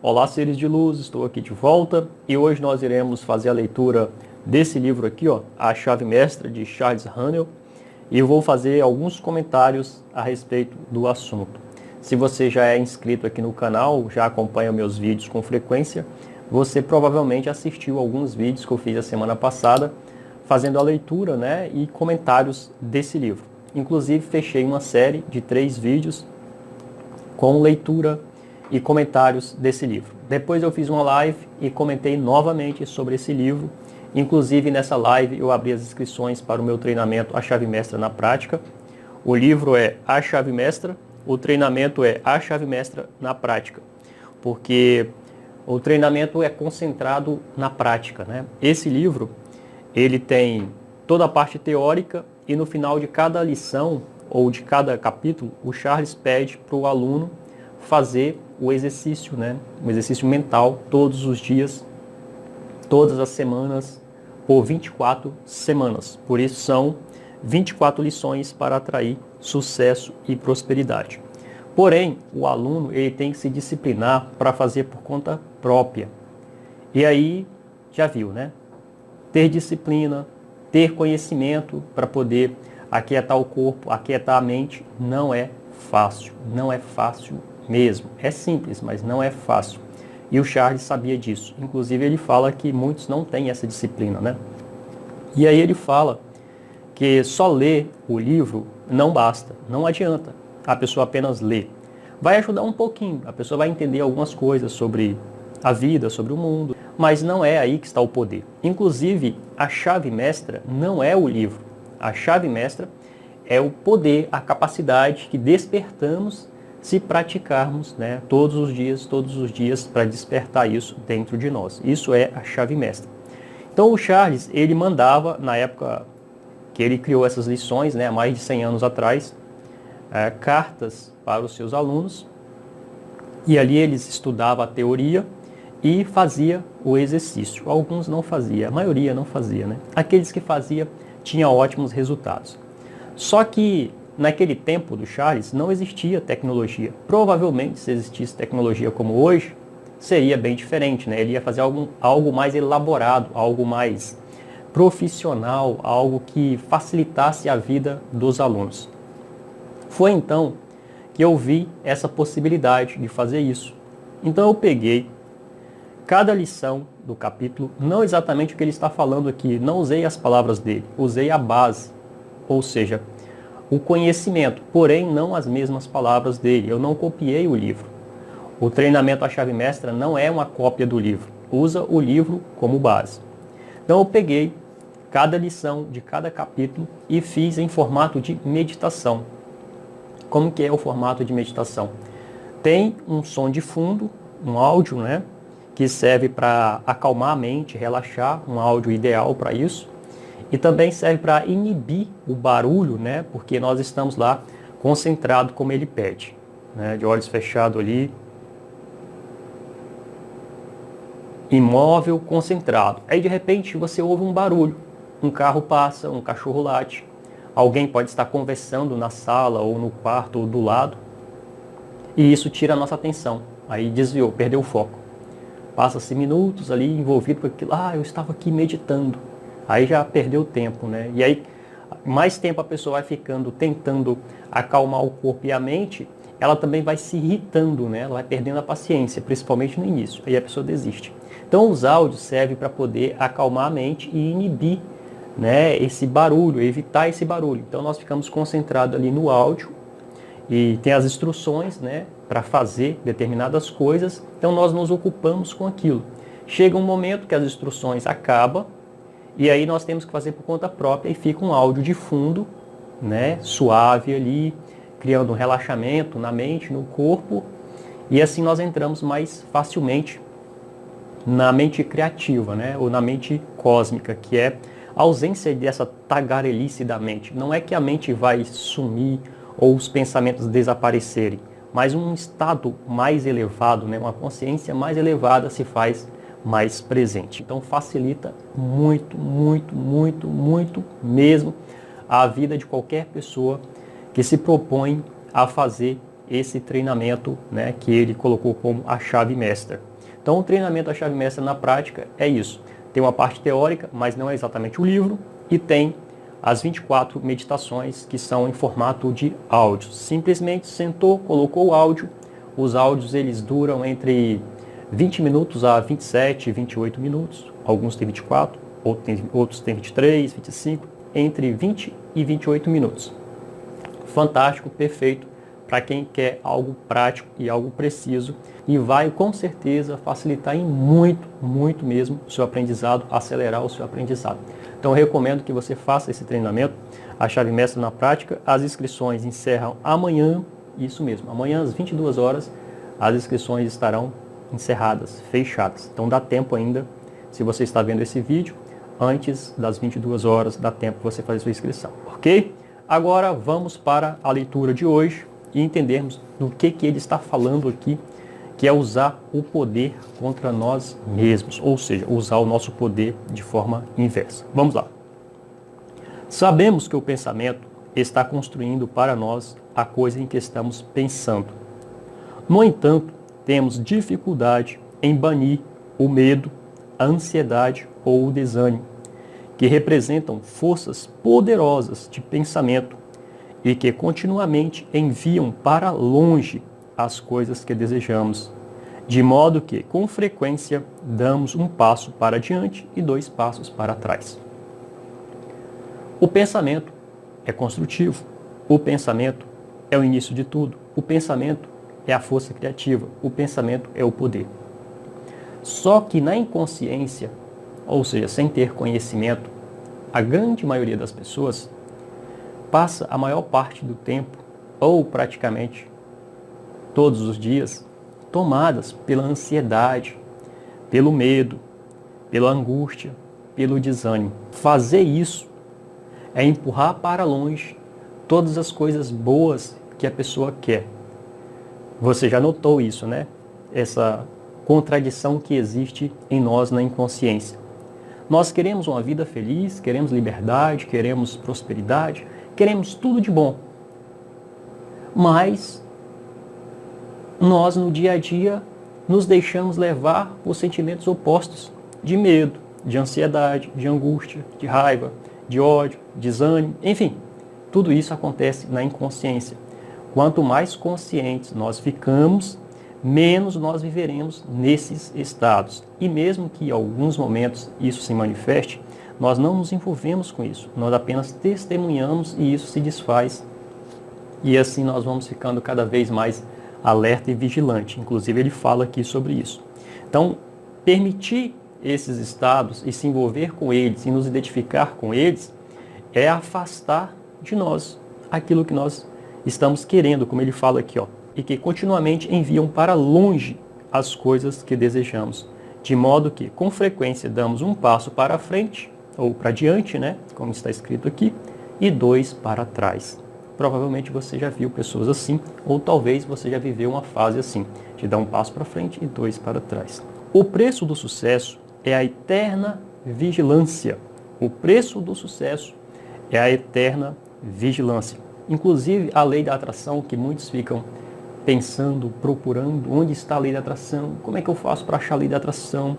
Olá, seres de luz, estou aqui de volta e hoje nós iremos fazer a leitura desse livro aqui, ó, A Chave Mestra, de Charles Haanel, e eu vou fazer alguns comentários a respeito do assunto. Se você já é inscrito aqui no canal, já acompanha meus vídeos com frequência, você provavelmente assistiu alguns vídeos que eu fiz a semana passada, fazendo a leitura, né, e comentários desse livro. Inclusive, fechei uma série de 3 vídeos com leitura e comentários desse livro. Depois eu fiz uma live e comentei novamente sobre esse livro. Inclusive, nessa live eu abri as inscrições para o meu treinamento A Chave Mestra na Prática. O livro é A Chave Mestra, o treinamento é A Chave Mestra na Prática, porque o treinamento é concentrado na prática, né? Esse livro, ele tem toda a parte teórica e no final de cada lição ou de cada capítulo, o Charles pede para o aluno fazer o exercício, né? Um exercício mental todos os dias, todas as semanas, por 24 semanas. Por isso são 24 lições para atrair sucesso e prosperidade. Porém, o aluno ele tem que se disciplinar para fazer por conta própria. E aí, já viu, né? Ter disciplina, ter conhecimento para poder aquietar o corpo, aquietar a mente, não é fácil. Não é fácil mesmo. É simples, mas não é fácil. E o Charles sabia disso. Inclusive, ele fala que muitos não têm essa disciplina, né? E aí ele fala que só ler o livro não basta, não adianta a pessoa apenas ler. Vai ajudar um pouquinho, a pessoa vai entender algumas coisas sobre a vida, sobre o mundo, mas não é aí que está o poder. Inclusive, a chave mestra não é o livro. A chave mestra é o poder, a capacidade que despertamos se praticarmos, né, todos os dias, para despertar isso dentro de nós. Isso é a chave mestra. Então, o Charles, ele mandava, na época que ele criou essas lições, né, há mais de 100 anos atrás, cartas para os seus alunos, e ali eles estudavam a teoria e fazia o exercício. Alguns não faziam, a maioria não fazia, né? Aqueles que faziam tinham ótimos resultados. Só que naquele tempo do Charles não existia tecnologia. Provavelmente, se existisse tecnologia como hoje, seria bem diferente, né? Ele ia fazer algo mais elaborado, algo mais profissional, algo que facilitasse a vida dos alunos. Foi então que eu vi essa possibilidade de fazer isso. Então eu peguei cada lição do capítulo, não exatamente o que ele está falando aqui, não usei as palavras dele, usei a base, ou seja, o conhecimento, porém não as mesmas palavras dele. Eu não copiei o livro. O treinamento A Chave Mestra não é uma cópia do livro, usa o livro como base. Então eu peguei cada lição de cada capítulo e fiz em formato de meditação. Como que é o formato de meditação? Tem um som de fundo, um áudio, né, que serve para acalmar a mente, relaxar, um áudio ideal para isso. E também serve para inibir o barulho, né, porque nós estamos lá concentrados como ele pede, né, de olhos fechados ali, imóvel, concentrado. Aí de repente você ouve um barulho, um carro passa, um cachorro late, alguém pode estar conversando na sala ou no quarto ou do lado, e isso tira a nossa atenção. Aí desviou, perdeu o foco. Passa-se minutos ali envolvido com aquilo, eu estava aqui meditando. Aí já perdeu o tempo, né? E aí, mais tempo a pessoa vai ficando, tentando acalmar o corpo e a mente, ela também vai se irritando, né? Ela vai perdendo a paciência, principalmente no início. Aí a pessoa desiste. Então, os áudios servem para poder acalmar a mente e inibir, né, esse barulho, evitar esse barulho. Então, nós ficamos concentrados ali no áudio e tem as instruções, né, para fazer determinadas coisas. Então, nós nos ocupamos com aquilo. Chega um momento que as instruções acabam, e aí nós temos que fazer por conta própria e fica um áudio de fundo, né, suave ali, criando um relaxamento na mente, no corpo, e assim nós entramos mais facilmente na mente criativa, né, ou na mente cósmica, que é a ausência dessa tagarelice da mente. Não é que a mente vai sumir ou os pensamentos desaparecerem, mas um estado mais elevado, né, uma consciência mais elevada se faz mais presente. Então facilita muito, muito, muito, muito mesmo a vida de qualquer pessoa que se propõe a fazer esse treinamento, né, que ele colocou como a chave mestra. Então, o treinamento da chave mestra na prática é isso. Tem uma parte teórica, mas não é exatamente o livro, e tem as 24 meditações que são em formato de áudio. Simplesmente sentou, colocou o áudio. Os áudios eles duram entre 20 minutos a 27, 28 minutos. Alguns têm 24, outros têm 23, 25, entre 20 e 28 minutos. Fantástico, perfeito para quem quer algo prático e algo preciso e vai com certeza facilitar em muito mesmo o seu aprendizado, acelerar o seu aprendizado. Então eu recomendo que você faça esse treinamento, a chave mestra na prática. As inscrições encerram amanhã, isso mesmo, amanhã às 22 horas as inscrições estarão encerradas, fechadas. Então dá tempo ainda, se você está vendo esse vídeo, antes das 22 horas dá tempo você fazer sua inscrição, ok? Agora vamos para a leitura de hoje e entendermos do que ele está falando aqui, que é usar o poder contra nós mesmos, ou seja, usar o nosso poder de forma inversa. Vamos lá. Sabemos que o pensamento está construindo para nós a coisa em que estamos pensando. No entanto, temos dificuldade em banir o medo, a ansiedade ou o desânimo, que representam forças poderosas de pensamento e que continuamente enviam para longe as coisas que desejamos, de modo que, com frequência, damos um passo para diante e 2 passos para trás. O pensamento é construtivo, o pensamento é o início de tudo, o pensamento é a força criativa, o pensamento é o poder. Só que na inconsciência, ou seja, sem ter conhecimento, a grande maioria das pessoas passa a maior parte do tempo, ou praticamente todos os dias, tomadas pela ansiedade, pelo medo, pela angústia, pelo desânimo. Fazer isso é empurrar para longe todas as coisas boas que a pessoa quer. Você já notou isso, né? Essa contradição que existe em nós na inconsciência. Nós queremos uma vida feliz, queremos liberdade, queremos prosperidade, queremos tudo de bom. Mas nós no dia a dia nos deixamos levar por sentimentos opostos de medo, de ansiedade, de angústia, de raiva, de ódio, desânimo, enfim, tudo isso acontece na inconsciência. Quanto mais conscientes nós ficamos, menos nós viveremos nesses estados. E mesmo que em alguns momentos isso se manifeste, nós não nos envolvemos com isso, nós apenas testemunhamos e isso se desfaz. E assim nós vamos ficando cada vez mais alerta e vigilante. Inclusive ele fala aqui sobre isso. Então, permitir esses estados e se envolver com eles e nos identificar com eles é afastar de nós aquilo que nós estamos querendo, como ele fala aqui, e que continuamente enviam para longe as coisas que desejamos, de modo que com frequência damos um passo para frente ou para diante, né, como está escrito aqui, e 2 para trás. Provavelmente você já viu pessoas assim, ou talvez você já viveu uma fase assim, de dar um passo para frente e 2 para trás. O preço do sucesso é a eterna vigilância. O preço do sucesso é a eterna vigilância. Inclusive a lei da atração, que muitos ficam pensando, procurando, onde está a lei da atração, como é que eu faço para achar a lei da atração,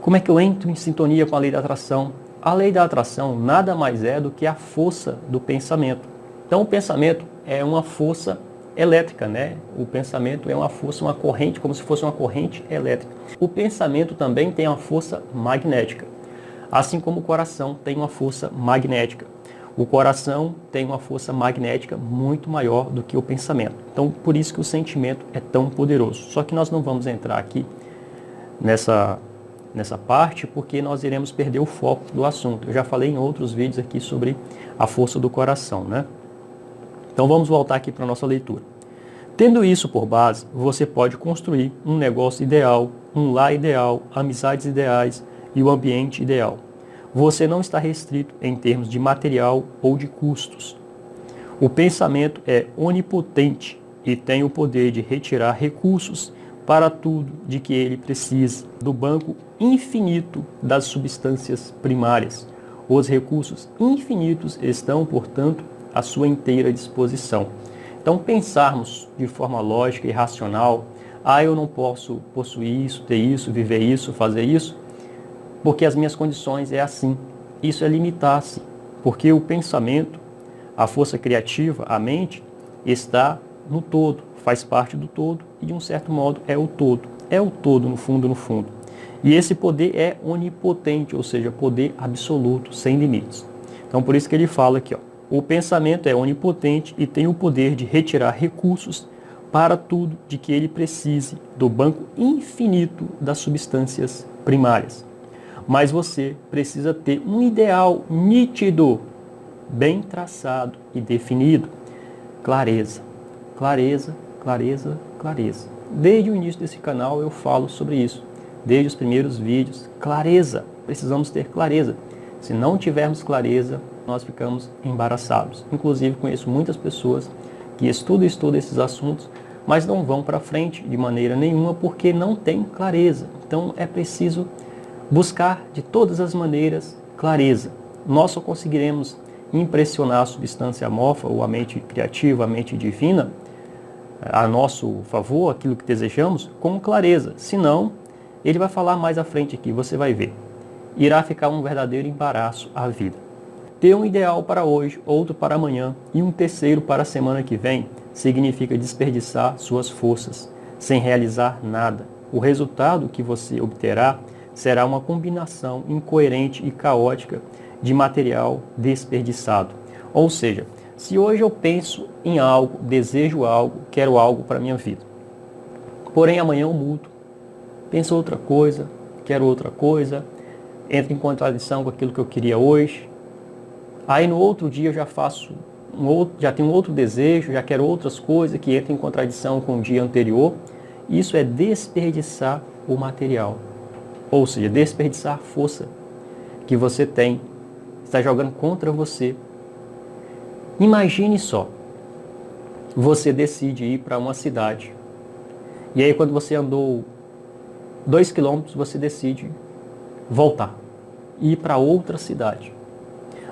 como é que eu entro em sintonia com a lei da atração. A lei da atração nada mais é do que a força do pensamento. Então o pensamento é uma força elétrica, né? O pensamento é uma força, uma corrente, como se fosse uma corrente elétrica. O pensamento também tem uma força magnética, assim como o coração tem uma força magnética. O coração tem uma força magnética muito maior do que o pensamento. Então, por isso que o sentimento é tão poderoso. Só que nós não vamos entrar aqui nessa parte, porque nós iremos perder o foco do assunto. Eu já falei em outros vídeos aqui sobre a força do coração, né? Então vamos voltar aqui para a nossa leitura. Tendo isso por base, você pode construir um negócio ideal, um lar ideal, amizades ideais e o ambiente ideal. Você não está restrito em termos de material ou de custos. O pensamento é onipotente e tem o poder de retirar recursos para tudo de que ele precisa, do banco infinito das substâncias primárias. Os recursos infinitos estão, portanto, à sua inteira disposição. Então, pensarmos de forma lógica e racional, eu não posso possuir isso, ter isso, viver isso, fazer isso, porque as minhas condições é assim. Isso é limitar-se, porque o pensamento, a força criativa, a mente, está no todo, faz parte do todo e, de um certo modo, é o todo. É o todo, no fundo, no fundo. E esse poder é onipotente, ou seja, poder absoluto, sem limites. Então, por isso que ele fala aqui, o pensamento é onipotente e tem o poder de retirar recursos para tudo de que ele precise do banco infinito das substâncias primárias. Mas você precisa ter um ideal nítido, bem traçado e definido. Clareza, clareza, clareza, clareza. Desde o início desse canal eu falo sobre isso. Desde os primeiros vídeos, clareza. Precisamos ter clareza. Se não tivermos clareza, nós ficamos embaraçados. Inclusive, conheço muitas pessoas que estudam esses assuntos, mas não vão para frente de maneira nenhuma porque não tem clareza. Então, é preciso buscar de todas as maneiras clareza. Nós só conseguiremos impressionar a substância amorfa ou a mente criativa, a mente divina, a nosso favor, aquilo que desejamos, com clareza. Senão, ele vai falar mais à frente aqui, você vai ver. Irá ficar um verdadeiro embaraço à vida. Ter um ideal para hoje, outro para amanhã e um terceiro para a semana que vem significa desperdiçar suas forças, sem realizar nada. O resultado que você obterá será uma combinação incoerente e caótica de material desperdiçado. Ou seja, se hoje eu penso em algo, desejo algo, quero algo para a minha vida, porém amanhã eu mudo, penso outra coisa, quero outra coisa, entro em contradição com aquilo que eu queria hoje, aí no outro dia eu já faço já tenho outro desejo, já quero outras coisas que entram em contradição com o dia anterior. Isso é desperdiçar o material, ou seja, desperdiçar a força que você tem, está jogando contra você. Imagine só, você decide ir para uma cidade, e aí quando você andou 2 quilômetros, você decide voltar e ir para outra cidade.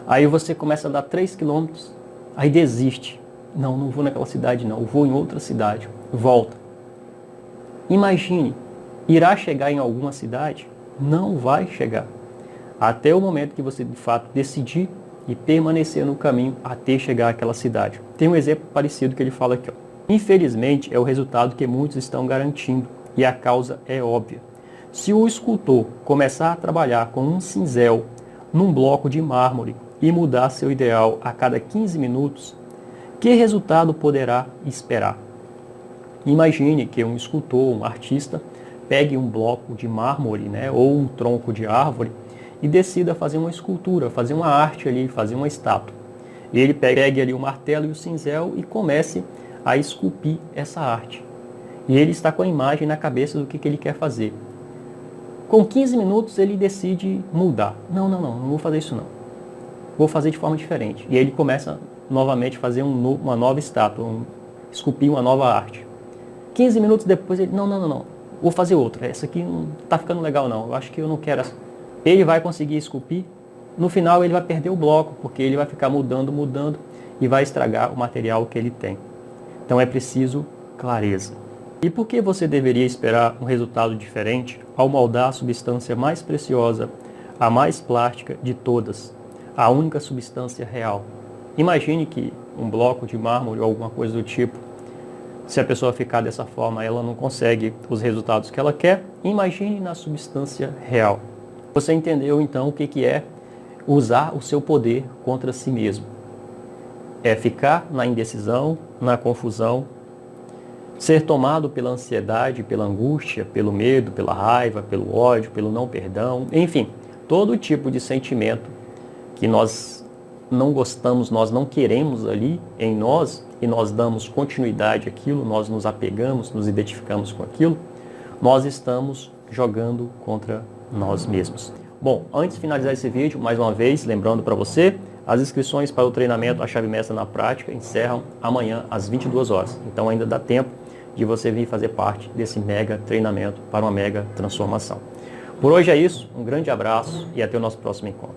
Aí você começa a andar 3 quilômetros, aí desiste. Não vou naquela cidade não, vou em outra cidade. Volta. Imagine, irá chegar em alguma cidade? Não vai chegar. Até o momento que você de fato decidir e permanecer no caminho até chegar àquela cidade. Tem um exemplo parecido que ele fala aqui. Infelizmente é o resultado que muitos estão garantindo e a causa é óbvia. Se o escultor começar a trabalhar com um cinzel num bloco de mármore e mudar seu ideal a cada 15 minutos, que resultado poderá esperar? Imagine que um escultor, um artista, pegue um bloco de mármore, ou um tronco de árvore e decida fazer uma escultura, fazer uma arte ali, fazer uma estátua. E ele pegue ali o martelo e o cinzel e comece a esculpir essa arte. E ele está com a imagem na cabeça do que ele quer fazer. Com 15 minutos ele decide mudar. Não vou fazer isso não. Vou fazer de forma diferente. E aí ele começa novamente a fazer uma nova estátua, esculpir uma nova arte. 15 minutos depois ele, não, vou fazer outra. Essa aqui não está ficando legal não, eu acho que eu não quero essa. Ele vai conseguir esculpir, no final ele vai perder o bloco, porque ele vai ficar mudando e vai estragar o material que ele tem. Então é preciso clareza. E por que você deveria esperar um resultado diferente ao moldar a substância mais preciosa, a mais plástica de todas, a única substância real? Imagine que um bloco de mármore ou alguma coisa do tipo, se a pessoa ficar dessa forma, ela não consegue os resultados que ela quer. Imagine na substância real. Você entendeu então o que é usar o seu poder contra si mesmo? É ficar na indecisão, na confusão, ser tomado pela ansiedade, pela angústia, pelo medo, pela raiva, pelo ódio, pelo não perdão, enfim, todo tipo de sentimento que nós não gostamos, nós não queremos ali em nós e nós damos continuidade àquilo, nós nos apegamos, nos identificamos com aquilo, nós estamos jogando contra nós mesmos. Bom, antes de finalizar esse vídeo, mais uma vez, lembrando para você, as inscrições para o treinamento A Chave Mestra na Prática encerram amanhã às 22 horas. Então ainda dá tempo de você vir fazer parte desse mega treinamento para uma mega transformação. Por hoje é isso, um grande abraço e até o nosso próximo encontro.